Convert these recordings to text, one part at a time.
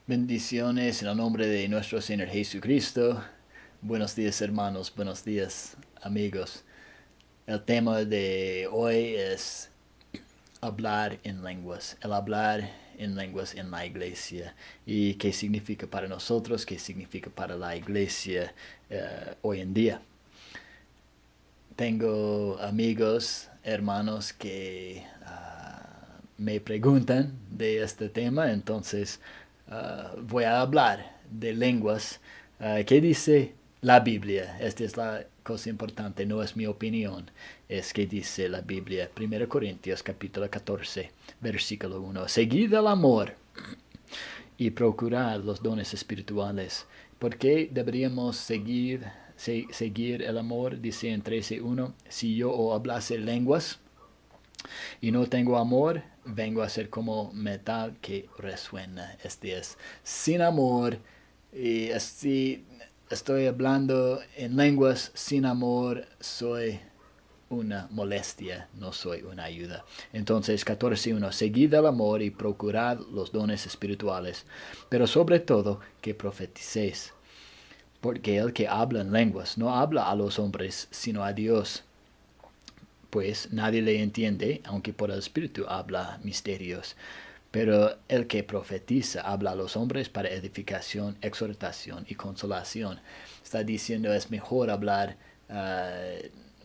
Bendiciones en el nombre de nuestro Señor Jesucristo. Buenos días, hermanos, buenos días, amigos. El tema de hoy es hablar en lenguas, el hablar en lenguas en la iglesia y qué significa para nosotros, qué significa para la iglesia hoy en día. Tengo amigos, hermanos que me preguntan de este tema, entonces voy a hablar de lenguas. ¿Qué dice la Biblia? Esta es la cosa importante, no es mi opinión, es que dice la Biblia. 1 Corintios capítulo 14, versículo 1. Seguid el amor y procurad los dones espirituales. ¿Por qué deberíamos seguir el amor? Dice en 13:1, si yo hablase lenguas y no tengo amor, vengo a ser como metal que resuena. Este es sin amor. Y así estoy hablando en lenguas sin amor, soy una molestia, no soy una ayuda. Entonces 14:1, seguid el amor y procurad los dones espirituales, pero sobre todo que profeticéis. Porque el que habla en lenguas no habla a los hombres, sino a Dios, pues nadie le entiende, aunque por el Espíritu habla misterios. Pero el que profetiza habla a los hombres para edificación, exhortación y consolación. Está diciendo es mejor hablar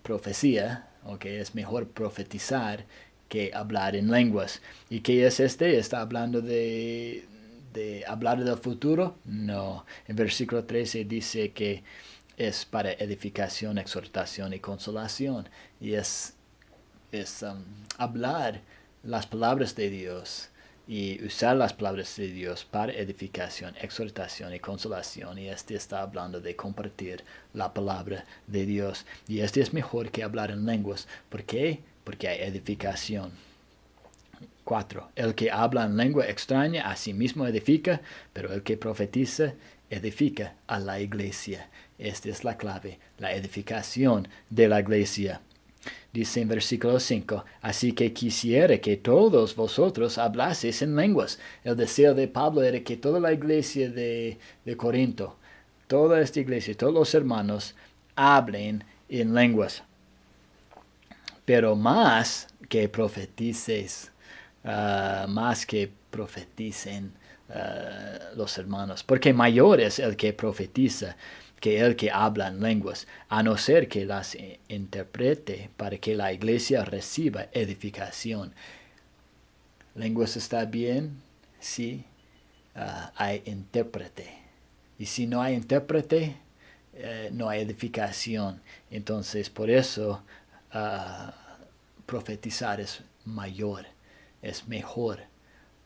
profecía, es mejor profetizar que hablar en lenguas. ¿Y qué es este? ¿Está hablando de hablar del futuro? No. En versículo 13 dice que es para edificación, exhortación y consolación. Y es hablar las palabras de Dios y usar las palabras de Dios para edificación, exhortación y consolación. Y este está hablando de compartir la palabra de Dios. Y este es mejor que hablar en lenguas. ¿Por qué? Porque hay edificación. 4. El que habla en lengua extraña a sí mismo edifica, pero el que profetiza edifica a la iglesia. Esta es la clave, la edificación de la iglesia. Dice en versículo 5, así que quisiera que todos vosotros hablaseis en lenguas. El deseo de Pablo era que toda la iglesia de Corinto, toda esta iglesia, todos los hermanos, hablen en lenguas. Pero más que profetices, más que profeticen los hermanos, porque mayor es el que profetiza que el que habla en lenguas, a no ser que las interprete para que la iglesia reciba edificación. ¿Lenguas está bien? Sí, hay intérprete. Y si no hay intérprete, no hay edificación. Entonces, por eso, profetizar es mayor, es mejor,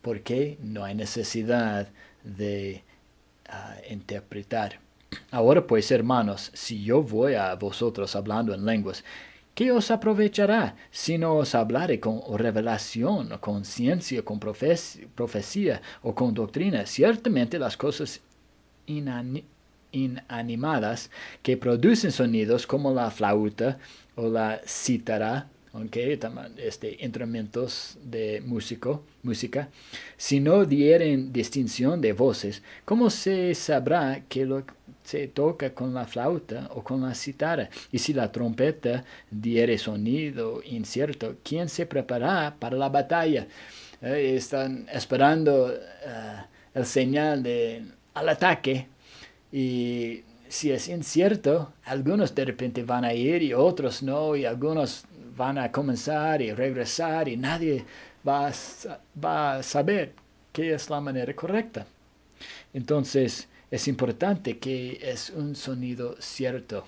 porque no hay necesidad de interpretar. Ahora pues, hermanos, si yo voy a vosotros hablando en lenguas, ¿qué os aprovechará si no os hablare con revelación, o con ciencia, con profecía o con doctrina? Ciertamente las cosas inanimadas que producen sonidos como la flauta o la cítara, instrumentos de música, si no dieren distinción de voces, ¿cómo se sabrá que lo se toca con la flauta o con la cítara? Y si la trompeta diere sonido incierto, ¿quién se prepara para la batalla? Están esperando el señal al ataque, y si es incierto, algunos de repente van a ir y otros no, y algunos van a comenzar y regresar, y nadie va a saber qué es la manera correcta. Entonces, es importante que es un sonido cierto.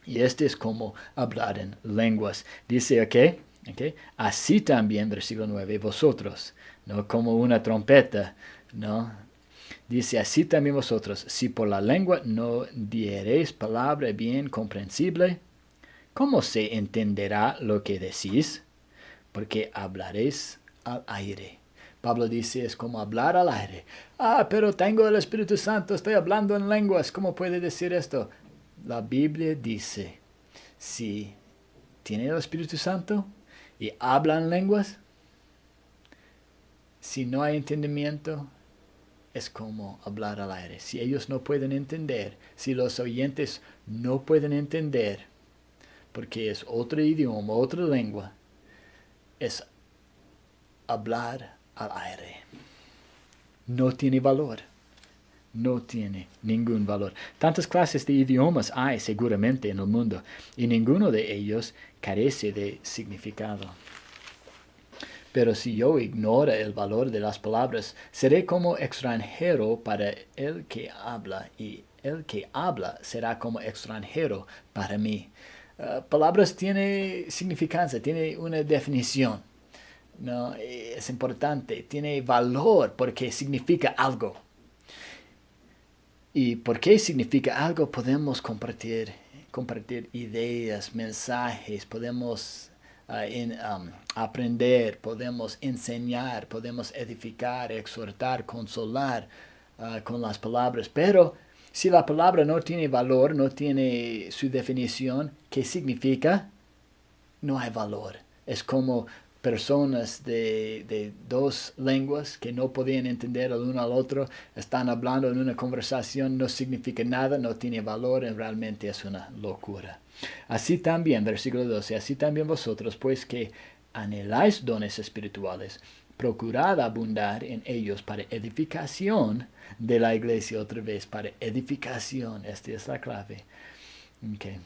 Y este es como hablar en lenguas. Dice, así también, versículo 9, vosotros, no como una trompeta, no. Dice, así también vosotros, si por la lengua no diereis palabra bien comprensible, ¿cómo se entenderá lo que decís? Porque hablaréis al aire. Pablo dice, es como hablar al aire. Pero tengo el Espíritu Santo, estoy hablando en lenguas, ¿cómo puede decir esto? La Biblia dice, si tiene el Espíritu Santo y hablan lenguas, si no hay entendimiento, es como hablar al aire. Si ellos no pueden entender, si los oyentes no pueden entender, porque es otro idioma, otra lengua, es hablar al aire. No tiene valor. No tiene ningún valor. Tantas clases de idiomas hay seguramente en el mundo y ninguno de ellos carece de significado. Pero si yo ignoro el valor de las palabras, seré como extranjero para el que habla y el que habla será como extranjero para mí. Palabras tienen significancia, tiene una definición. No, es importante, tiene valor porque significa algo. Y porque significa algo podemos compartir ideas, mensajes, podemos aprender, podemos enseñar, podemos edificar, exhortar, consolar con las palabras. Pero si la palabra no tiene valor, no tiene su definición, ¿qué significa? No hay valor. Es como personas de dos lenguas que no podían entender el uno al otro, están hablando en una conversación, no significa nada, no tiene valor, y realmente es una locura. Así también, versículo 12, así también vosotros, pues que anheláis dones espirituales, procurad abundar en ellos para edificación de la iglesia, otra vez, para edificación, esta es la clave. Okay.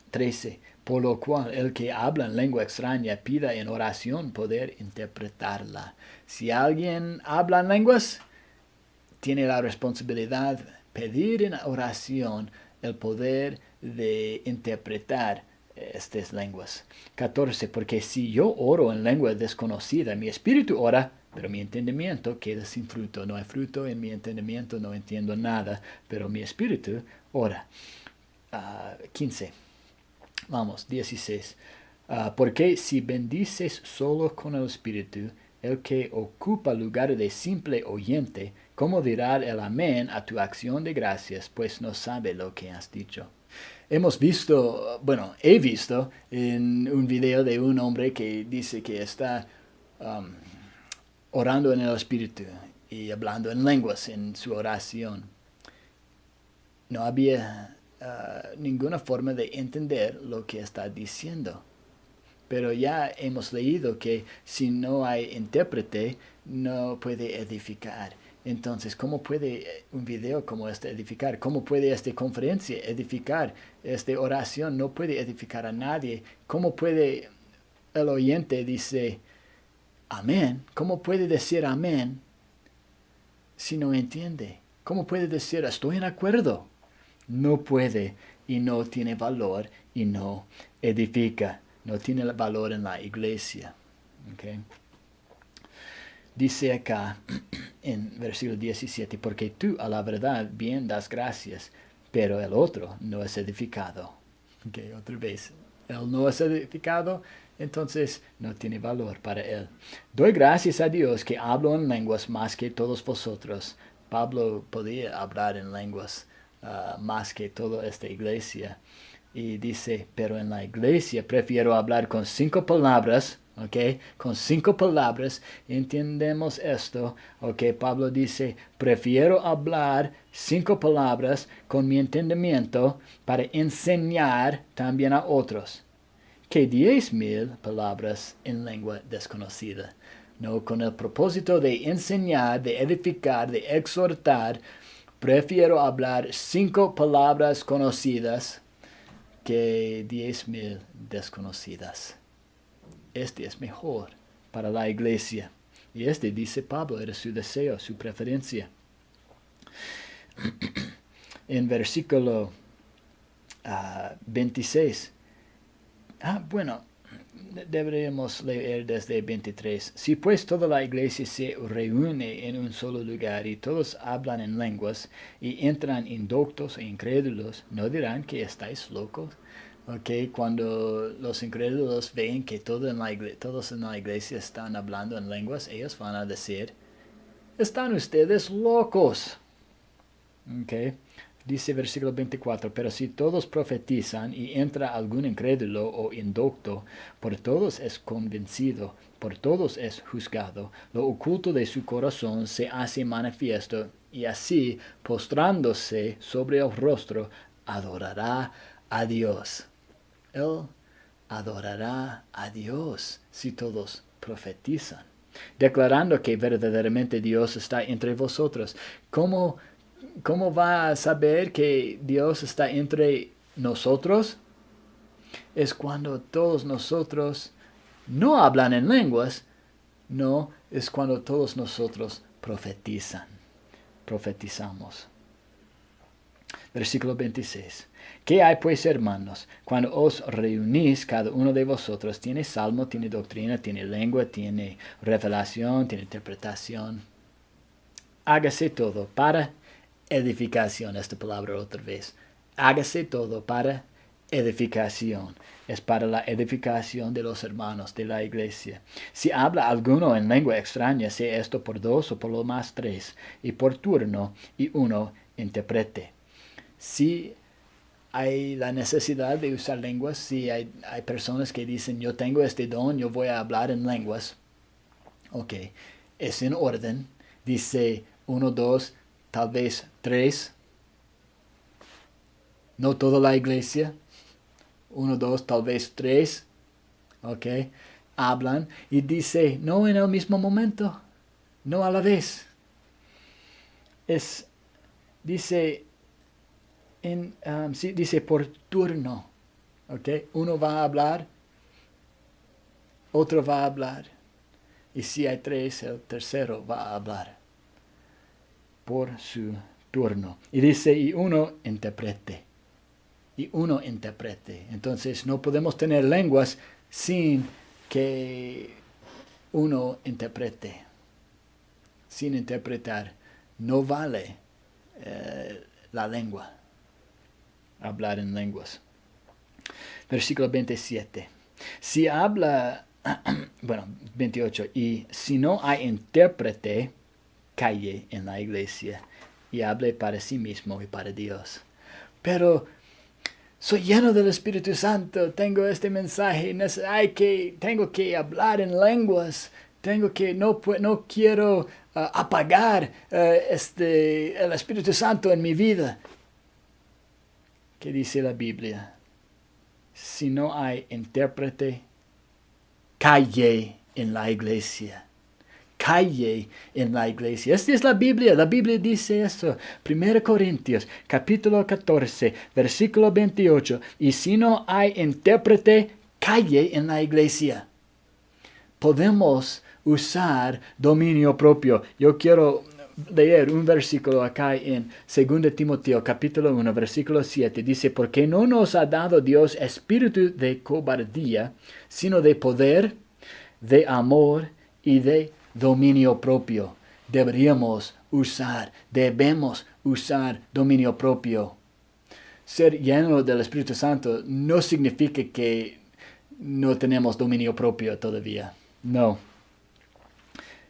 13. Por lo cual el que habla en lengua extraña pida en oración poder interpretarla. Si alguien habla en lenguas, tiene la responsabilidad de pedir en oración el poder de interpretar estas lenguas. 14. Porque si yo oro en lengua desconocida, mi espíritu ora, pero mi entendimiento queda sin fruto. No hay fruto en mi entendimiento, no entiendo nada, pero mi espíritu ora. 15. Vamos, 16. Porque si bendices solo con el Espíritu, el que ocupa lugar de simple oyente, ¿cómo dirá el amén a tu acción de gracias, pues no sabe lo que has dicho? Hemos visto, he visto en un video de un hombre que dice que está orando en el Espíritu y hablando en lenguas en su oración. No había ninguna forma de entender lo que está diciendo. Pero ya hemos leído que si no hay intérprete, no puede edificar. Entonces, ¿cómo puede un video como este edificar? ¿Cómo puede esta conferencia edificar? Esta oración no puede edificar a nadie. ¿Cómo puede el oyente dice amén? ¿Cómo puede decir amén si no entiende? ¿Cómo puede decir estoy en acuerdo? No puede y no tiene valor y no edifica. No tiene valor en la iglesia. Okay. Dice acá en versículo 17, porque tú a la verdad bien das gracias, pero el otro no es edificado. Okay, otra vez, él no es edificado, entonces no tiene valor para él. Doy gracias a Dios que hablo en lenguas más que todos vosotros. Pablo podía hablar en lenguas más que toda esta iglesia. Y dice, pero en la iglesia prefiero hablar con 5 palabras, ¿ok? Con 5 palabras entendemos esto, ¿ok? Pablo dice, prefiero hablar 5 palabras con mi entendimiento para enseñar también a otros, que 10,000 palabras en lengua desconocida. No, con el propósito de enseñar, de edificar, de exhortar, prefiero hablar 5 palabras conocidas que 10,000 desconocidas. Este es mejor para la iglesia. Y dice Pablo, era su deseo, su preferencia. En versículo 26. Deberíamos leer desde 23. Si pues toda la iglesia se reúne en un solo lugar y todos hablan en lenguas y entran indoctos e incrédulos, ¿no dirán que estáis locos? Okay, cuando los incrédulos ven que todos en la iglesia están hablando en lenguas, ellos van a decir, están ustedes locos. Okay. Dice versículo 24, pero si todos profetizan y entra algún incrédulo o indocto, por todos es convencido, por todos es juzgado, lo oculto de su corazón se hace manifiesto, y así, postrándose sobre el rostro, adorará a Dios. Él adorará a Dios si todos profetizan, declarando que verdaderamente Dios está entre vosotros. ¿Cómo va a saber que Dios está entre nosotros? Es cuando todos nosotros no hablan en lenguas, no, es cuando todos nosotros profetizamos. Versículo 26. ¿Qué hay pues, hermanos? Cuando os reunís, cada uno de vosotros tiene salmo, tiene doctrina, tiene lengua, tiene revelación, tiene interpretación. Hágase todo para edificación. Esta palabra otra vez. Hágase todo para edificación. Es para la edificación de los hermanos de la iglesia. Si habla alguno en lengua extraña, sea esto por dos o por lo más tres, y por turno, y uno interprete. Si hay la necesidad de usar lenguas, si hay personas que dicen, yo tengo este don, yo voy a hablar en lenguas. Ok, es en orden. Dice 1, 2, tal vez 3. No toda la iglesia. 1, 2, tal vez 3. Ok, hablan y dice, no en el mismo momento, no a la vez. Dice por turno. Okay. Uno va a hablar, otro va a hablar. Y si hay 3, el tercero va a hablar por su turno. Y dice, y uno interprete. Entonces no podemos tener lenguas sin que uno interprete. Sin interpretar no vale la lengua. Hablar en lenguas. Versículo 27. Si habla, 28. Y si no hay intérprete, calle en la iglesia y hable para sí mismo y para Dios. Pero soy lleno del Espíritu Santo, tengo este mensaje, tengo que hablar en lenguas, no quiero apagar el Espíritu Santo en mi vida. ¿Qué dice la Biblia? Si no hay intérprete, calle en la iglesia. Calle en la iglesia. Esta es la Biblia dice eso. 1 Corintios, capítulo 14, versículo 28. Y si no hay intérprete, calle en la iglesia. Podemos usar dominio propio. Yo quiero leer un versículo acá en 2 Timoteo capítulo 1 versículo 7. Dice, porque no nos ha dado Dios espíritu de cobardía, sino de poder, de amor y de dominio propio. Debemos usar dominio propio. Ser lleno del Espíritu Santo no significa que no tenemos dominio propio todavía. No.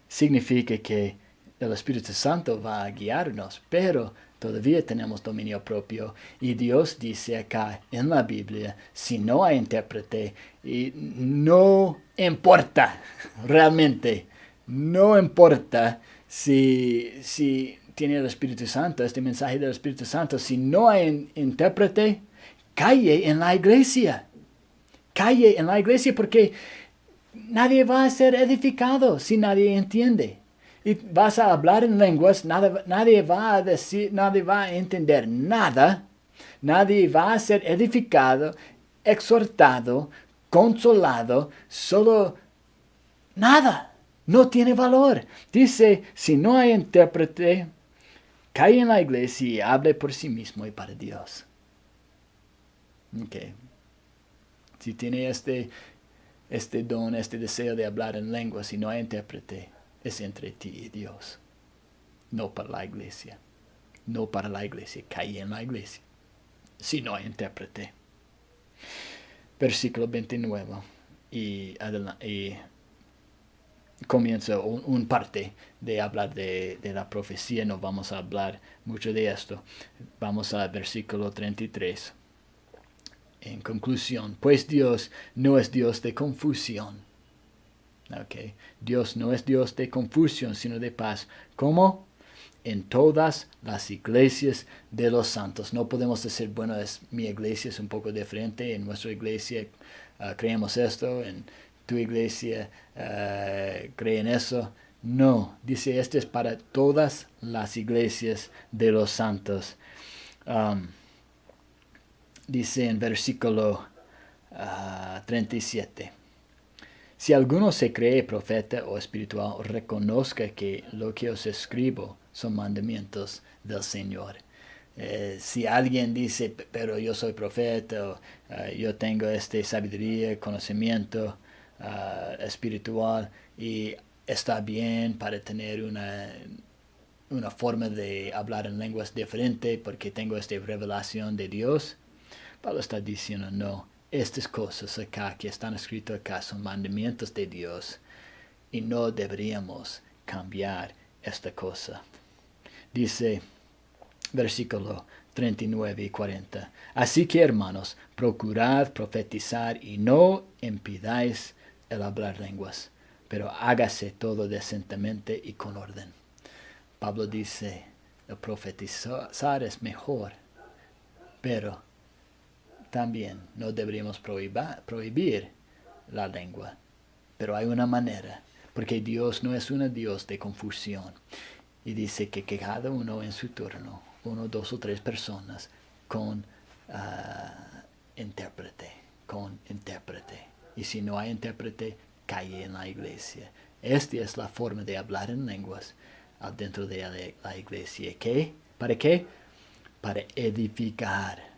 Significa que el Espíritu Santo va a guiarnos, pero todavía tenemos dominio propio. Y Dios dice acá en la Biblia, si no hay intérprete, y no importa, realmente, no importa si tiene el Espíritu Santo, este mensaje del Espíritu Santo, si no hay intérprete, calle en la iglesia. Calle en la iglesia porque nadie va a ser edificado si nadie entiende. Y vas a hablar en lenguas, nadie va a entender nada, nadie va a ser edificado, exhortado, consolado, solo nada, no tiene valor. Dice, si no hay intérprete, cae en la iglesia y hable por sí mismo y para Dios. Okay. Si tiene este don, este deseo de hablar en lenguas y no hay intérprete, es entre ti y Dios, no para la iglesia. No para la iglesia, cae en la iglesia, si no hay intérprete. Versículo 29 y comienza un parte de hablar de la profecía. No vamos a hablar mucho de esto. Vamos al versículo 33. En conclusión, pues Dios no es Dios de confusión. Okay. Dios no es Dios de confusión, sino de paz. ¿Cómo? En todas las iglesias de los santos. No podemos decir, bueno, mi iglesia es un poco diferente. En nuestra iglesia creemos esto. En tu iglesia creen eso. No, dice, este es para todas las iglesias de los santos. Dice en versículo 37. Si alguno se cree profeta o espiritual, reconozca que lo que os escribo son mandamientos del Señor. Si alguien dice, pero yo soy profeta, o yo tengo sabiduría, conocimiento espiritual, y está bien para tener una forma de hablar en lenguas diferente porque tengo esta revelación de Dios, Pablo está diciendo, no, estas cosas acá que están escritas acá son mandamientos de Dios y no deberíamos cambiar esta cosa. Dice versículo 39 y 40. Así que, hermanos, procurad profetizar y no impidáis el hablar lenguas, pero hágase todo decentemente y con orden. Pablo dice, el profetizar es mejor, pero también no deberíamos prohibir la lengua. Pero hay una manera, porque Dios no es un Dios de confusión. Y dice que cada uno en su turno, 1, 2 o 3 personas, con intérprete. Y si no hay intérprete, calle en la iglesia. Esta es la forma de hablar en lenguas dentro de la iglesia. ¿Qué? ¿Para qué? Para edificar.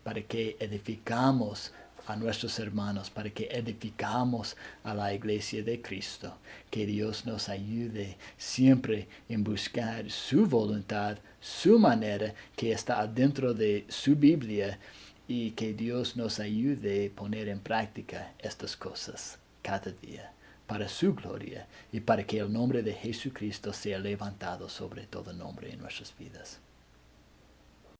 Para que edificamos a nuestros hermanos, para que edificamos a la iglesia de Cristo. Que Dios nos ayude siempre en buscar su voluntad, su manera que está dentro de su Biblia, y que Dios nos ayude a poner en práctica estas cosas cada día para su gloria y para que el nombre de Jesucristo sea levantado sobre todo nombre en nuestras vidas.